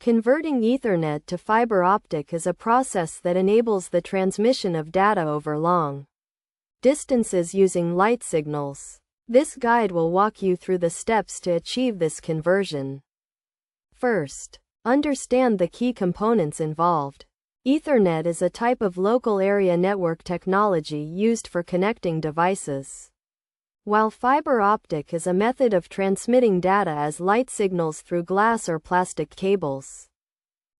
Converting Ethernet to fiber optic is a process that enables the transmission of data over long distances using light signals. This guide will walk you through the steps to achieve this conversion. First, understand the key components involved. Ethernet is a type of local area network technology used for connecting devices, while fiber optic is a method of transmitting data as light signals through glass or plastic cables.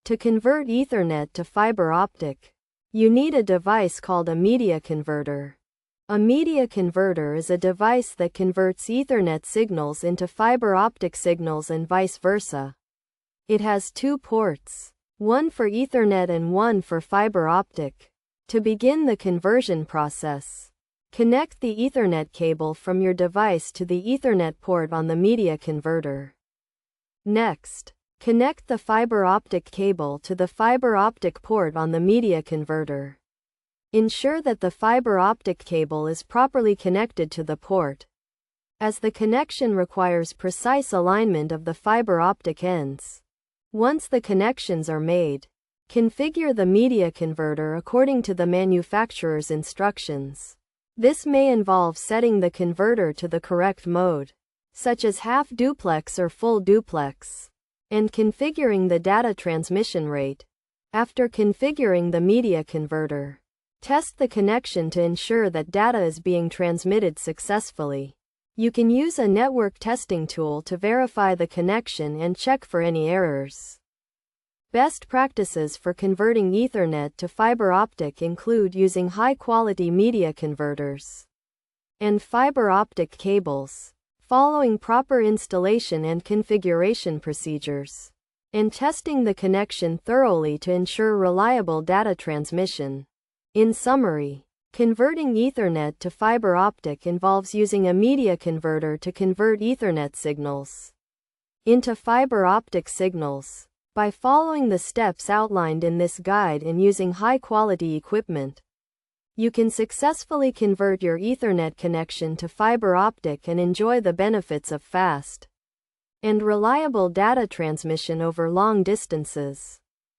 To convert Ethernet to fiber optic, you need a device called a media converter. A media converter is a device that converts Ethernet signals into fiber optic signals and vice versa. It has two ports, one for Ethernet and one for fiber optic. To begin the conversion process, connect the Ethernet cable from your device to the Ethernet port on the media converter. Next, connect the fiber optic cable to the fiber optic port on the media converter. Ensure that the fiber optic cable is properly connected to the port, as the connection requires precise alignment of the fiber optic ends. Once the connections are made, configure the media converter according to the manufacturer's instructions. This may involve setting the converter to the correct mode, such as half duplex or full duplex, and configuring the data transmission rate. After configuring the media converter, test the connection to ensure that data is being transmitted successfully. You can use a network testing tool to verify the connection and check for any errors. Best practices for converting Ethernet to fiber optic include using high-quality media converters and fiber optic cables, following proper installation and configuration procedures, and testing the connection thoroughly to ensure reliable data transmission. In summary, converting Ethernet to fiber optic involves using a media converter to convert Ethernet signals into fiber optic signals. By following the steps outlined in this guide and using high-quality equipment, you can successfully convert your Ethernet connection to fiber optic and enjoy the benefits of fast and reliable data transmission over long distances.